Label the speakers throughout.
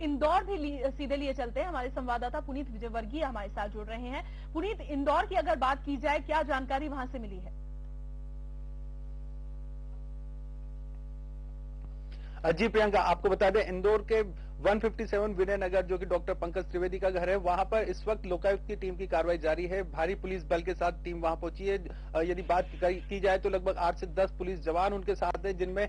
Speaker 1: इंदौर भी सीधे लिए चलते हैं। हमारे संवाददाता पुनीत विजयवर्गीय हमारे साथ जुड़ रहे हैं। पुनीत, इंदौर की अगर बात की जाए, क्या जानकारी वहां से मिली है?
Speaker 2: जी प्रियंका, आपको बता दें इंदौर के 157 विनय नगर जो कि डॉक्टर पंकज त्रिवेदी का घर है, वहां पर इस वक्त लोकायुक्त की टीम की कार्रवाई जारी है। भारी पुलिस बल के साथ टीम वहां पहुंची है। यदि बात की जाए तो लगभग 8 से 10 पुलिस जवान उनके साथ है, जिनमें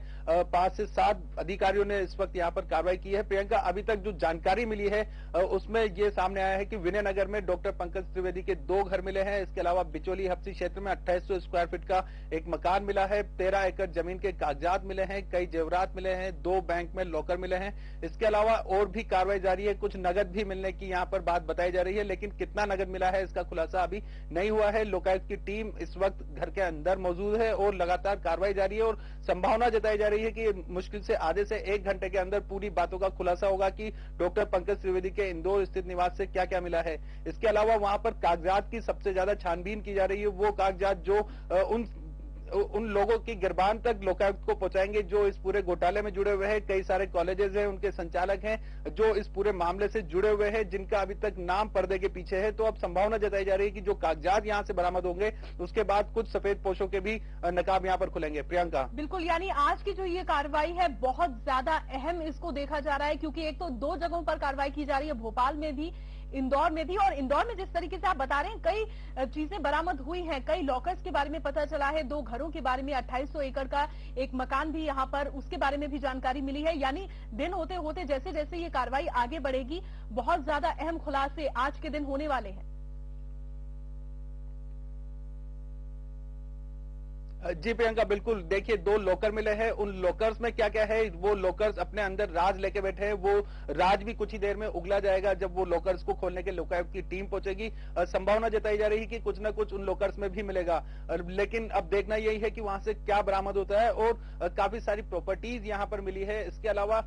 Speaker 2: 5 से 7 अधिकारियों ने इस वक्त यहां पर कार्रवाई की है। प्रियंका, अभी तक जो जानकारी मिली है उसमें ये सामने आया है कि विनय नगर में डॉक्टर पंकज त्रिवेदी के 2 घर मिले हैं। इसके अलावा बिचौली हफ्सी क्षेत्र में 2800 स्क्वायर फीट का एक मकान मिला है, 13 एकड़ जमीन के कागजात मिले हैं, कई जेवरात मिले हैं, 2 बैंक में लॉकर मिले हैं। इसके अलावा और भी कार्रवाई जारी है। कुछ नगद भी मिलने की यहां पर बात बताई जा रही है, लेकिन कितना नगद मिला है इसका खुलासा अभी नहीं हुआ है। लोकायुक्त की टीम इस वक्त घर के अंदर मौजूद है और लगातार कार्रवाई जारी है और संभावना जताई जा रही है कि मुश्किल से आधे से 1 घंटे के अंदर पूरी बातों का खुलासा होगा कि डॉक्टर पंकज त्रिवेदी के इंदौर स्थित निवास से क्या क्या मिला है। इसके अलावा वहां पर कागजात की सबसे ज्यादा छानबीन की जा रही है। वो कागजात जो उन लोगों की गिरबान तक लोकायुक्त को पहुंचाएंगे जो इस पूरे घोटाले में जुड़े हुए हैं। कई सारे कॉलेजेस हैं, उनके संचालक हैं जो इस पूरे मामले से जुड़े हुए हैं, जिनका अभी तक नाम पर्दे के पीछे है। तो अब संभावना जताई जा रही है कि जो कागजात यहां से बरामद होंगे उसके बाद कुछ सफेद पोशों के भी नकाब यहां पर खुलेंगे। प्रियंका,
Speaker 1: बिल्कुल, यानी आज की जो ये कार्रवाई है बहुत ज्यादा अहम इसको देखा जा रहा है, क्योंकि एक तो 2 जगहों पर कार्रवाई की जा रही है, भोपाल में भी, इंदौर में भी। और इंदौर में जिस तरीके से आप बता रहे हैं, कई चीजें बरामद हुई हैं, कई लॉकर्स के बारे में पता चला है, 2 घरों के बारे में, 2800 एकड़ का एक मकान भी यहां पर, उसके बारे में भी जानकारी मिली है। यानी दिन होते होते जैसे जैसे ये कार्रवाई आगे बढ़ेगी, बहुत ज्यादा अहम खुलासे आज के दिन होने वाले हैं।
Speaker 2: जी प्रियंका, बिल्कुल। देखिए, 2 लॉकर मिले हैं। उन लॉकर्स में क्या क्या है, वो लॉकर्स अपने अंदर राज लेके बैठे हैं। वो राज भी कुछ ही देर में उगला जाएगा जब वो लॉकर्स को खोलने के लोकायुक्त की टीम पहुंचेगी। संभावना जताई जा रही है कि कुछ ना कुछ उन लॉकर्स में भी मिलेगा, लेकिन अब देखना यही है कि वहां से क्या बरामद होता है। और काफी सारी प्रॉपर्टीज यहाँ पर मिली है। इसके अलावा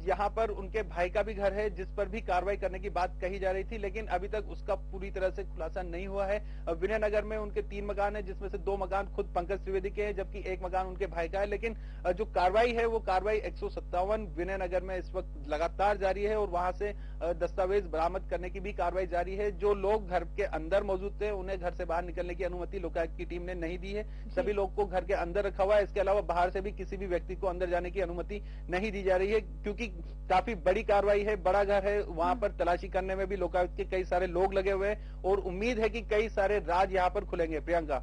Speaker 2: यहाँ पर उनके भाई का भी घर है जिस पर भी कार्रवाई करने की बात कही जा रही थी, लेकिन अभी तक उसका पूरी तरह से खुलासा नहीं हुआ है। विनय नगर में उनके 3 मकान है, जिसमें से 2 मकान खुद पंकज त्रिवेदी के हैं, जबकि 1 मकान उनके भाई का है। लेकिन जो कार्रवाई है वो कार्रवाई 157 विनय नगर में इस वक्त लगातार जारी है और वहां से दस्तावेज बरामद करने की भी कार्रवाई जारी है। जो लोग घर के अंदर मौजूद थे उन्हें घर से बाहर निकलने की अनुमति लोकायुक्त की टीम ने नहीं दी है। सभी लोग को घर के अंदर रखा हुआ है। इसके अलावा बाहर से भी किसी भी व्यक्ति को अंदर जाने की अनुमति नहीं दी जा रही है, क्योंकि काफी बड़ी कार्रवाई है, बड़ा घर है। वहां पर तलाशी करने में भी लोकायुक्त के कई सारे लोग लगे हुए हैं और उम्मीद है कि कई सारे राज यहाँ पर खुलेंगे। प्रियंका,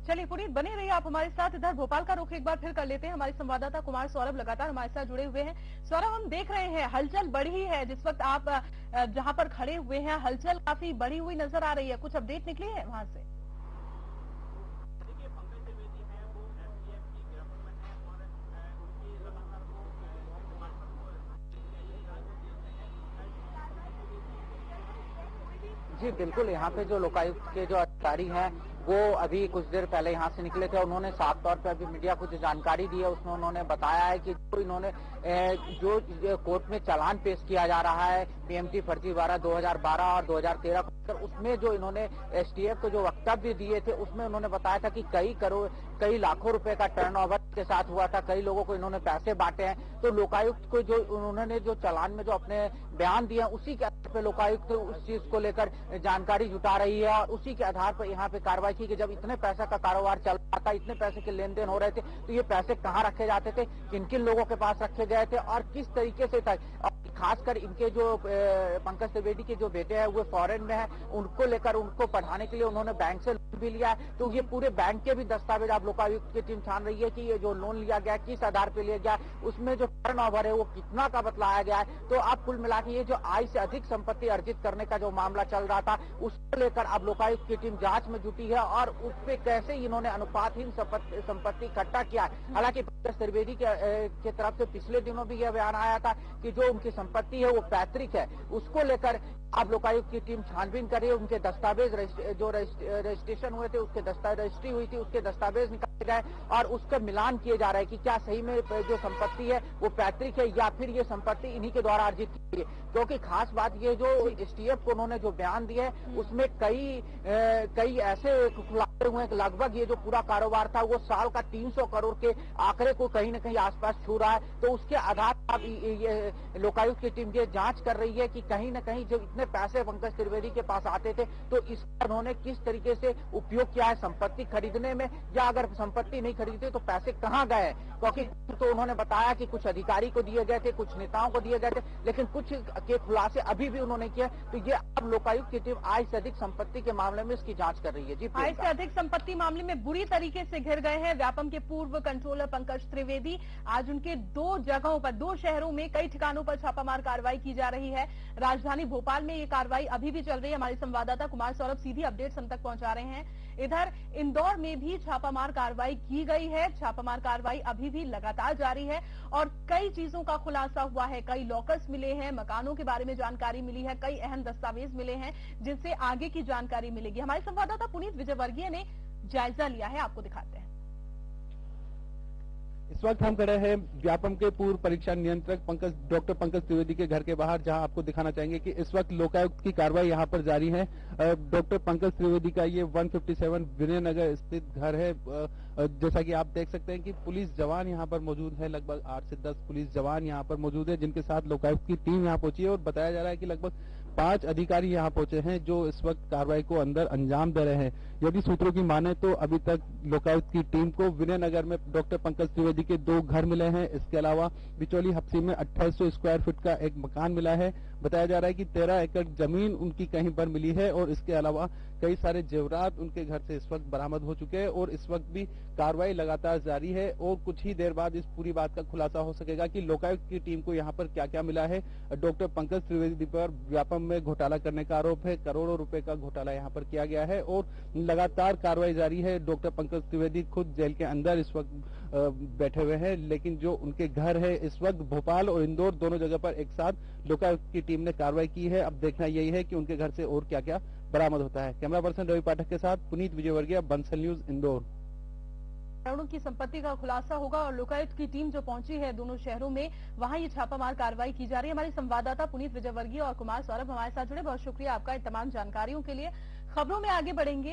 Speaker 1: चलिए पुनीत, बने रहिए आप हमारे साथ। इधर भोपाल का रुख एक बार फिर कर लेते हैं। हमारे संवाददाता कुमार सौरभ लगातार हमारे साथ जुड़े हुए हैं। सौरभ, हम देख रहे हैं हलचल बढ़ी है। जिस वक्त आप जहां पर खड़े हुए हैं, हलचल काफी बढ़ी हुई नजर आ रही है। कुछ अपडेट निकली है वहां से?
Speaker 3: देखिए, पंकज त्रिवेदी है वो एसटीएफ की गिरफ्त में है और उनकी लगातार
Speaker 4: जी बिल्कुल, यहाँ पे जो लोकायुक्त के जो अधिकारी हैं वो अभी कुछ देर पहले यहाँ से निकले थे। उन्होंने साफ तौर पे अभी मीडिया को जो जानकारी दी है उसमें उन्होंने बताया है कि जो इन्होंने जो कोर्ट में चालान पेश किया जा रहा है पीएमटी फर्जी धारा 2012 और 2013 को, उसमें जो इन्होंने एसटीएफ को जो वक्तव्य दिए थे उसमें उन्होंने बताया था कि कई लाखों रुपए का टर्नओवर के साथ हुआ था, कई लोगों को इन्होंने पैसे बांटे हैं। तो लोकायुक्त को जो उन्होंने जो चालान में जो अपने बयान दिए उसी के आधार पर लोकायुक्त उस चीज को लेकर जानकारी जुटा रही है और उसी के आधार पर यहाँ पे कार्रवाई की कि जब इतने पैसे का कारोबार चल रहा था, इतने पैसे के लेन देन हो रहे थे, तो ये पैसे कहाँ रखे जाते थे, किन किन लोगों के पास रखे गए थे और किस तरीके से था। खासकर इनके जो पंकज त्रिवेदी के जो बेटे हैं वो फॉरेन में है, उनको लेकर उनको पढ़ाने के लिए उन्होंने बैंक से लोन भी लिया है। तो ये पूरे बैंक के भी दस्तावेज आप लोकायुक्त की टीम छान रही है कि ये जो लोन लिया गया किस आधार पर लिया गया, उसमें जो टर्नओवर है वो कितना का बतलाया गया है। तो आप कुल मिला के ये जो आय से अधिक संपत्ति अर्जित करने का जो मामला चल रहा था उसको लेकर अब लोकायुक्त की टीम जांच में जुटी है और उस पे कैसे इन्होंने अनुपातहीन संपत्ति इकट्ठा किया है। हालांकि पंकज त्रिवेदी के तरफ से पिछले दिनों भी यह बयान आया था कि जो उनकी संपत्ति है वो पैतृक है, उसको लेकर अब लोकायुक्त की टीम छानबीन कर रही है। उनके दस्तावेज जो रजिस्ट्रेशन हुए थे, उसके रजिस्ट्री हुई थी, उसके दस्तावेज निकाले गए और उसका मिलान किए जा रहा है कि क्या सही में जो संपत्ति है वो पैतृक है या फिर ये संपत्ति इन्हीं के द्वारा अर्जित की है। क्योंकि खास बात ये जो एसटीएफ को उन्होंने जो बयान दिया है उसमें कई ऐसे खुलासे करते हुए लगभग ये जो पूरा कारोबार था वो साल का 300 करोड़ के आंकड़े को कहीं न कहीं आसपास छू रहा है। तो उसके आधार पर ये लोकायुक्त की टीम ये जांच कर रही है कि कहीं न कहीं जो इतने पैसे पंकज त्रिवेदी के पास आते थे तो इसका उन्होंने किस तरीके से उपयोग किया है संपत्ति खरीदने में, या अगर संपत्ति नहीं खरीदते तो पैसे कहाँ गए। क्योंकि तो उन्होंने बताया कि कुछ अधिकारी को दिए गए थे, कुछ नेताओं को दिए गए थे, लेकिन कुछ के खुलासे अभी भी उन्होंने किए। तो ये अब लोकायुक्त की टीम आय से अधिक संपत्ति के मामले में इसकी जांच कर रही है। जी,
Speaker 1: आय से अधिक संपत्ति मामले में बुरी तरीके से घिर गए हैं व्यापम के पूर्व कंट्रोलर पंकज त्रिवेदी। आज उनके 2 जगहों पर, 2 शहरों में कई ठिकानों पर छापामार कार्रवाई की जा रही है। राजधानी भोपाल में ये कार्रवाई अभी भी चल रही है। हमारे संवाददाता कुमार सौरभ सीधी अपडेट्स हम तक पहुंचा रहे हैं। इधर इंदौर में भी छापामार कार्रवाई की गई है। छापामार कार्रवाई अभी भी लगातार जारी है और कई चीजों का खुलासा हुआ है। कई लॉकर्स मिले हैं, मकानों के बारे में जानकारी मिली है, कई अहम दस्तावेज मिले हैं जिनसे आगे की जानकारी मिलेगी। हमारे संवाददाता पुनीत विजयवर्गीय ने जायजा लिया है, आपको दिखाते हैं।
Speaker 2: इस वक्त हम खड़े हैं व्यापम के पूर्व परीक्षा नियंत्रक डॉक्टर पंकज त्रिवेदी के घर के बाहर, जहां आपको दिखाना चाहेंगे कि इस वक्त लोकायुक्त की कार्रवाई यहां पर जारी है। डॉक्टर पंकज त्रिवेदी का ये 157 विनय नगर स्थित घर है। जैसा कि आप देख सकते हैं कि पुलिस जवान यहां पर मौजूद है, लगभग 8 से 10 पुलिस जवान यहां पर मौजूद है, जिनके साथ लोकायुक्त की टीम यहां पहुंची है। और बताया जा रहा है कि लगभग 5 अधिकारी यहां पहुंचे हैं जो इस वक्त कार्रवाई को अंदर अंजाम दे रहे हैं। यदि सूत्रों की माने तो अभी तक लोकायुक्त की टीम को विनय नगर में डॉक्टर पंकज त्रिवेदी के 2 घर मिले हैं। इसके अलावा बिचौली हप्सी में 2800 स्क्वायर फीट का एक मकान मिला है। बताया जा रहा है कि 13 एकड़ जमीन उनकी कहीं पर मिली है और इसके अलावा कई सारे जेवरात उनके घर से इस वक्त बरामद हो चुके हैं। और इस वक्त भी कार्रवाई लगातार जारी है और कुछ ही देर बाद इस पूरी बात का खुलासा हो सकेगा कि लोकायुक्त की टीम को यहाँ पर क्या क्या मिला है। डॉक्टर पंकज त्रिवेदी पर व्यापम में घोटाला करने का आरोप है, करोड़ों रुपए का घोटाला यहाँ पर किया गया है और लगातार कार्रवाई जारी है। डॉक्टर पंकज त्रिवेदी खुद जेल के अंदर इस वक्त बैठे हुए हैं, लेकिन जो उनके घर है इस वक्त भोपाल और इंदौर दोनों जगह पर एक साथ लोकायुक्त की टीम ने कार्रवाई की है। अब देखना यही है कि उनके घर से और क्या क्या बरामद होता है। कैमरा पर्सन रवि पाठक के साथ पुनीत विजयवर्गीय, बंसल न्यूज, इंदौर।
Speaker 1: करोड़ों की संपत्ति का खुलासा होगा और लोकायुक्त की टीम जो पहुंची है दोनों शहरों में, वहां ये छापामार कार्रवाई की जा रही है। हमारे संवाददाता पुनीत विजयवर्गीय और कुमार सौरभ हमारे साथ जुड़े, बहुत शुक्रिया आपका इन तमाम जानकारियों के लिए। खबरों में आगे बढ़ेंगे।